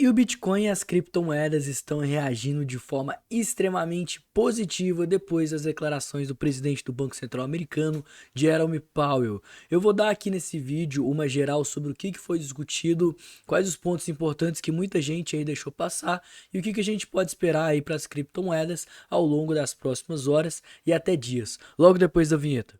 E o Bitcoin e as criptomoedas estão reagindo de forma extremamente positiva depois das declarações do presidente do Banco Central americano, Jerome Powell. Eu vou dar aqui nesse vídeo uma geral sobre o que foi discutido, quais os pontos importantes que muita gente aí deixou passar e o que a gente pode esperar aí para as criptomoedas ao longo das próximas horas e até dias, logo depois da vinheta.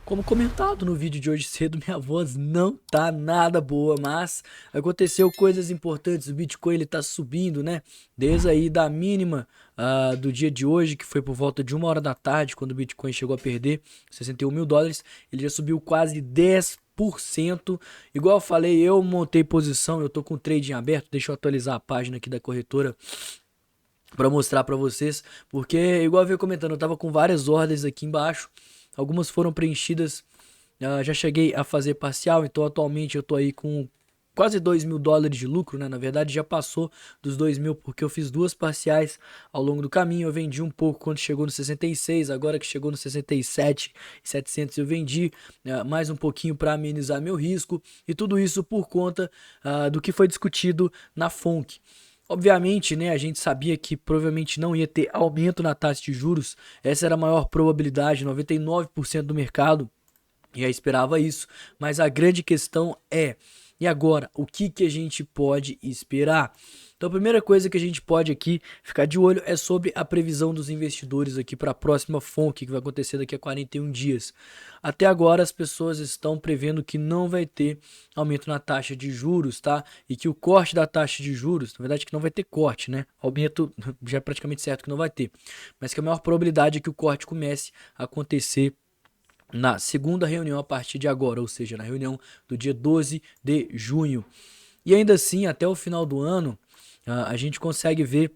Como comentado no vídeo de hoje cedo, minha voz não tá nada boa, mas aconteceu coisas importantes. O Bitcoin ele tá subindo, né? Desde aí da mínima do dia de hoje, que foi por volta de 1 hora da tarde, quando o Bitcoin chegou a perder 61 mil dólares, ele já subiu quase 10%. Igual eu falei, eu montei posição, eu tô com o trading aberto. Deixa eu atualizar a página aqui da corretora para mostrar para vocês, porque igual eu vi comentando, eu tava com várias ordens aqui embaixo. Algumas foram preenchidas, já cheguei a fazer parcial, então atualmente eu tô aí com quase 2 mil dólares de lucro, né? Na verdade já passou dos 2 mil porque eu fiz duas parciais ao longo do caminho. Eu vendi um pouco quando chegou no 66, agora que chegou no 67,700 eu vendi mais um pouquinho para amenizar meu risco, e tudo isso por conta do que foi discutido na FONC. Obviamente, né, a gente sabia que provavelmente não ia ter aumento na taxa de juros. Essa era a maior probabilidade, 99% do mercado já esperava isso. Mas a grande questão é, e agora, o que a gente pode esperar? Então a primeira coisa que a gente pode aqui ficar de olho é sobre a previsão dos investidores aqui para a próxima FONC, que vai acontecer daqui a 41 dias. Até agora as pessoas estão prevendo que não vai ter aumento na taxa de juros, tá? E que o corte da taxa de juros, na verdade que não vai ter corte, né? Aumento já é praticamente certo que não vai ter. Mas que a maior probabilidade é que o corte comece a acontecer na segunda reunião a partir de agora, ou seja, na reunião do dia 12 de junho. E ainda assim, até o final do ano, a gente consegue ver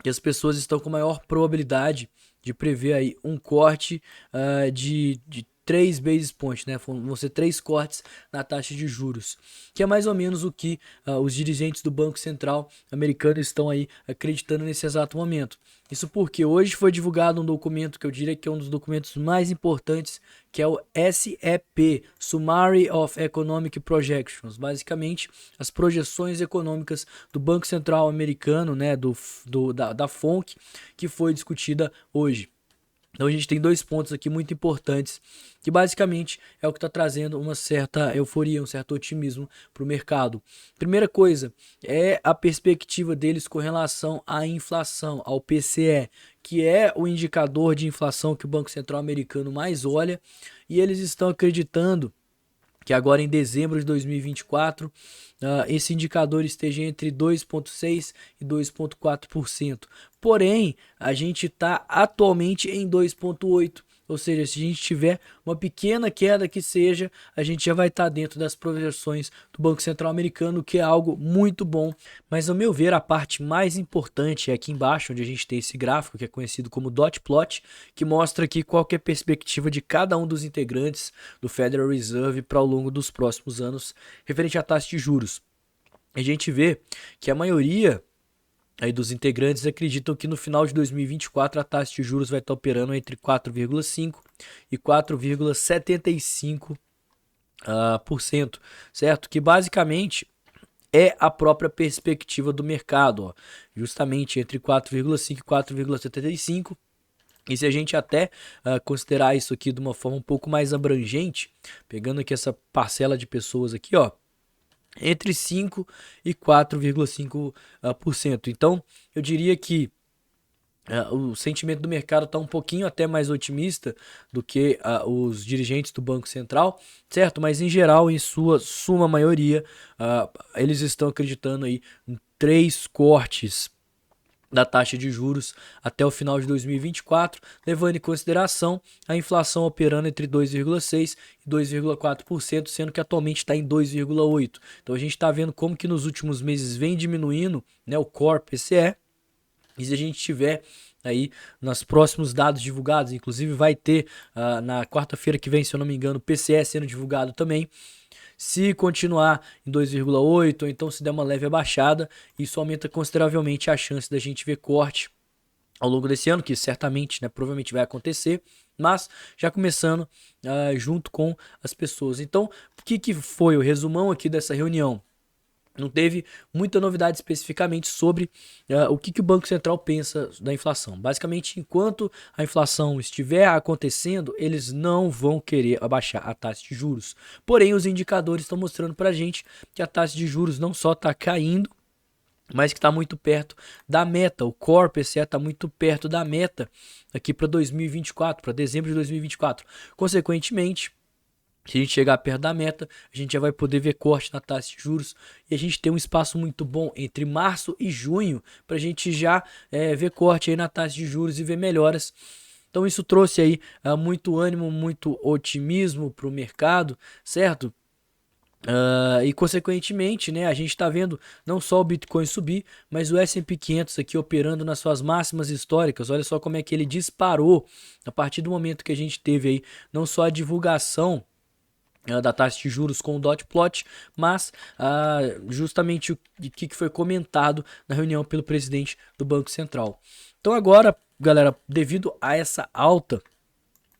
que as pessoas estão com maior probabilidade de prever aí um corte de 3 basis points, né? Vão ser 3 cortes na taxa de juros, que é mais ou menos o que os dirigentes do Banco Central americano estão aí acreditando nesse exato momento. Isso porque hoje foi divulgado um documento que eu diria que é um dos documentos mais importantes, que é o SEP, Summary of Economic Projections, basicamente as projeções econômicas do Banco Central americano, né, da FONC, que foi discutida hoje. Então a gente tem dois pontos aqui muito importantes, que basicamente é o que está trazendo uma certa euforia, um certo otimismo para o mercado. Primeira coisa é a perspectiva deles com relação à inflação, ao PCE, que é o indicador de inflação que o Banco Central americano mais olha, e eles estão acreditando que agora em dezembro de 2024, esse indicador esteja entre 2,6% e 2,4%. Porém, a gente está atualmente em 2,8%. Ou seja, se a gente tiver uma pequena queda que seja, a gente já vai estar dentro das projeções do Banco Central americano, que é algo muito bom. Mas, ao meu ver, a parte mais importante é aqui embaixo, onde a gente tem esse gráfico, que é conhecido como dot plot, que mostra aqui qual que é a perspectiva de cada um dos integrantes do Federal Reserve para ao longo dos próximos anos, referente à taxa de juros. A gente vê que a maioria aí dos integrantes acreditam que no final de 2024 a taxa de juros vai estar operando entre 4,5% e 4,75%, certo? Que basicamente é a própria perspectiva do mercado, ó, justamente entre 4,5% e 4,75%. E se a gente até considerar isso aqui de uma forma um pouco mais abrangente, pegando aqui essa parcela de pessoas aqui, ó, entre 5% e 4,5%. Então, eu diria que o sentimento do mercado está um pouquinho até mais otimista do que os dirigentes do Banco Central, certo? Mas em geral, em sua suma maioria, eles estão acreditando aí em 3 cortes da taxa de juros até o final de 2024, levando em consideração a inflação operando entre 2,6% e 2,4%, sendo que atualmente está em 2,8%. Então a gente está vendo como que nos últimos meses vem diminuindo, né, o Core PCE, e se a gente tiver aí nos próximos dados divulgados, inclusive vai ter na quarta-feira que vem, se eu não me engano, o PCE sendo divulgado também. Se continuar em 2,8, ou então se der uma leve abaixada, isso aumenta consideravelmente a chance da gente ver corte ao longo desse ano, que certamente, né, provavelmente vai acontecer, mas já começando junto com as pessoas. Então, o que, que foi o resumão aqui dessa reunião? Não teve muita novidade especificamente sobre o que, que o Banco Central pensa da inflação. Basicamente, enquanto a inflação estiver acontecendo, eles não vão querer abaixar a taxa de juros. Porém, os indicadores estão mostrando para a gente que a taxa de juros não só está caindo, mas que está muito perto da meta. O Core PCE está muito perto da meta aqui para 2024, para dezembro de 2024. Consequentemente, se a gente chegar perto da meta, a gente já vai poder ver corte na taxa de juros e a gente tem um espaço muito bom entre março e junho para a gente já ver corte aí na taxa de juros e ver melhoras. Então isso trouxe aí muito ânimo, muito otimismo para o mercado, certo? E consequentemente, né, a gente está vendo não só o Bitcoin subir, mas o S&P 500 aqui operando nas suas máximas históricas. Olha só como é que ele disparou a partir do momento que a gente teve aí não só a divulgação da taxa de juros com o dot plot, mas justamente o que foi comentado na reunião pelo presidente do Banco Central. Então agora, galera, devido a essa alta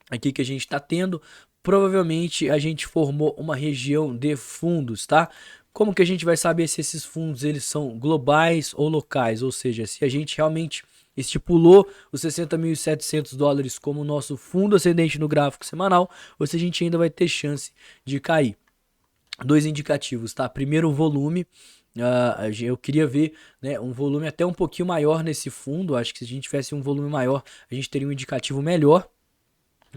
aqui que a gente está tendo, provavelmente a gente formou uma região de fundos, tá? Como que a gente vai saber se esses fundos eles são globais ou locais? Ou seja, se a gente realmente estipulou os 60.700 dólares como nosso fundo ascendente no gráfico semanal, ou se a gente ainda vai ter chance de cair. Dois indicativos, tá? Primeiro, o volume. Eu queria ver, né, um volume até um pouquinho maior nesse fundo. Acho que se a gente tivesse um volume maior, a gente teria um indicativo melhor.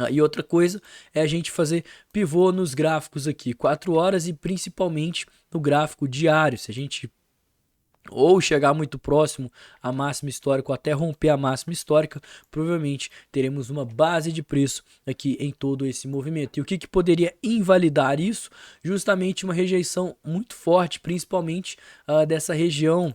E outra coisa é a gente fazer pivô nos gráficos aqui, 4 horas e principalmente no gráfico diário. Se a gente ou chegar muito próximo à máxima histórica ou até romper a máxima histórica, provavelmente teremos uma base de preço aqui em todo esse movimento. E o que, que poderia invalidar isso? Justamente uma rejeição muito forte, principalmente dessa região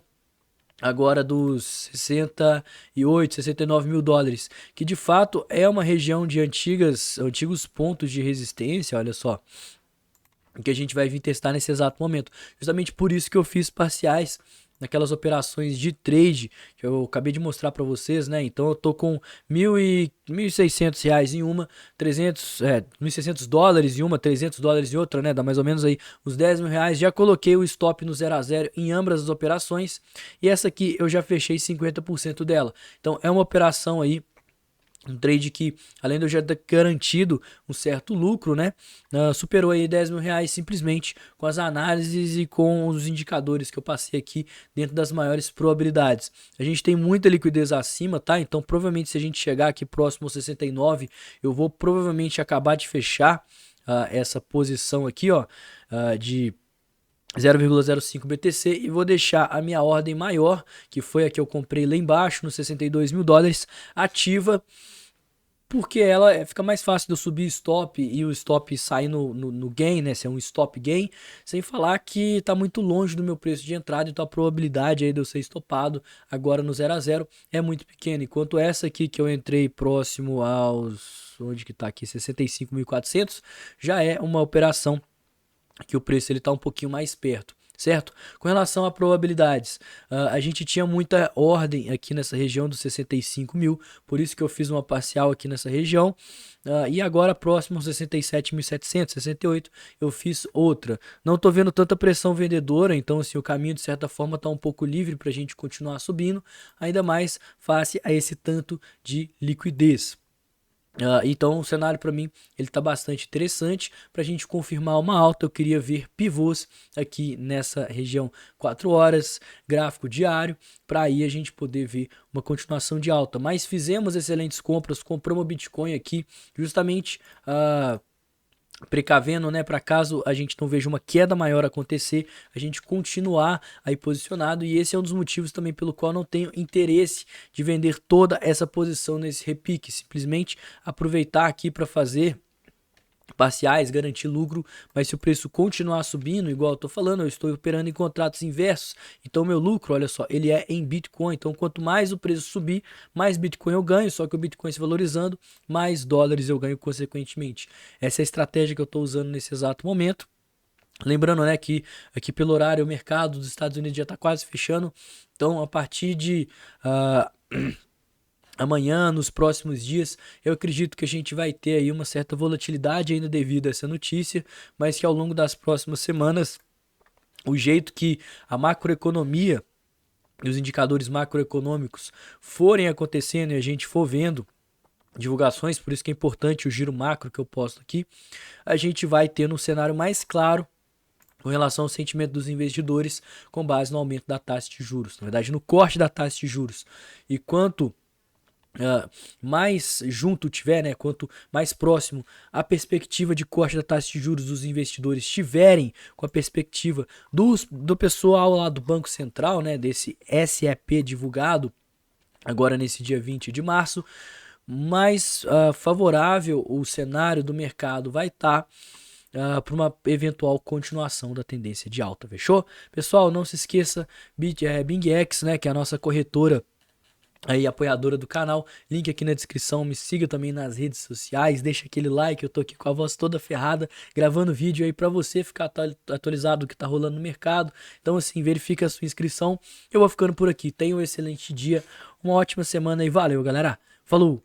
agora dos 68, 69 mil dólares, que de fato é uma região de antigos pontos de resistência, olha só, que a gente vai vir testar nesse exato momento. Justamente por isso que eu fiz parciais naquelas operações de trade que eu acabei de mostrar para vocês, né? Então eu tô com 1.600 reais em uma, 1.600 dólares em uma, 300 dólares em outra, né? Dá mais ou menos aí uns 10 mil reais. Já coloquei o stop no 0 a 0 em ambas as operações e essa aqui eu já fechei 50% dela. Então é uma operação aí, um trade que, além de eu já ter garantido um certo lucro, né? Superou aí 10 mil reais simplesmente com as análises e com os indicadores que eu passei aqui dentro das maiores probabilidades. A gente tem muita liquidez acima, tá? Então, provavelmente, se a gente chegar aqui próximo ao 69, eu vou provavelmente acabar de fechar essa posição aqui, ó, de 0,05 BTC e vou deixar a minha ordem maior, que foi a que eu comprei lá embaixo, nos 62 mil dólares, ativa, porque ela fica mais fácil de eu subir stop e o stop sair no gain, né? Se é um stop gain, sem falar que tá muito longe do meu preço de entrada, então a probabilidade aí de eu ser estopado agora no 0 a 0 é muito pequena. Enquanto essa aqui que eu entrei próximo aos, onde que tá aqui, 65.400, já é uma operação que o preço ele tá um pouquinho mais perto, certo? Com relação a probabilidades, a gente tinha muita ordem aqui nessa região dos 65 mil, por isso que eu fiz uma parcial aqui nessa região, e agora próximo aos 67.700, 68, eu fiz outra. Não tô vendo tanta pressão vendedora, então assim, o caminho de certa forma tá um pouco livre para a gente continuar subindo, ainda mais face a esse tanto de liquidez. Então o cenário para mim ele está bastante interessante. Para a gente confirmar uma alta, eu queria ver pivôs aqui nessa região 4 horas, gráfico diário, para aí a gente poder ver uma continuação de alta. Mas fizemos excelentes compras, compramos Bitcoin aqui justamente precavendo, né, para caso a gente não veja uma queda maior acontecer, a gente continuar aí posicionado, e esse é um dos motivos também pelo qual não tenho interesse de vender toda essa posição nesse repique, simplesmente aproveitar aqui para fazer parciais, garantir lucro, mas se o preço continuar subindo, igual eu tô falando, eu estou operando em contratos inversos, então meu lucro, olha só, ele é em Bitcoin, então quanto mais o preço subir, mais Bitcoin eu ganho, só que o Bitcoin se valorizando, mais dólares eu ganho consequentemente. Essa é a estratégia que eu estou usando nesse exato momento. Lembrando, né, que aqui pelo horário o mercado dos Estados Unidos já está quase fechando, então a partir de amanhã, nos próximos dias, eu acredito que a gente vai ter aí uma certa volatilidade ainda devido a essa notícia, mas que ao longo das próximas semanas, o jeito que a macroeconomia e os indicadores macroeconômicos forem acontecendo e a gente for vendo divulgações, por isso que é importante o giro macro que eu posto aqui, a gente vai tendo um cenário mais claro com relação ao sentimento dos investidores com base no aumento da taxa de juros, na verdade no corte da taxa de juros. E quanto mais junto tiver, né, quanto mais próximo a perspectiva de corte da taxa de juros dos investidores estiverem com a perspectiva do pessoal lá do Banco Central, né, desse SEP divulgado agora nesse dia 20 de março, mais favorável o cenário do mercado vai estar para uma eventual continuação da tendência de alta, fechou? Pessoal, não se esqueça, BingX, né, que é a nossa corretora aí, apoiadora do canal, link aqui na descrição, me siga também nas redes sociais, deixa aquele like, eu tô aqui com a voz toda ferrada, gravando vídeo aí pra você ficar atualizado do que tá rolando no mercado, então assim, verifica a sua inscrição, eu vou ficando por aqui, tenha um excelente dia, uma ótima semana e valeu galera, falou!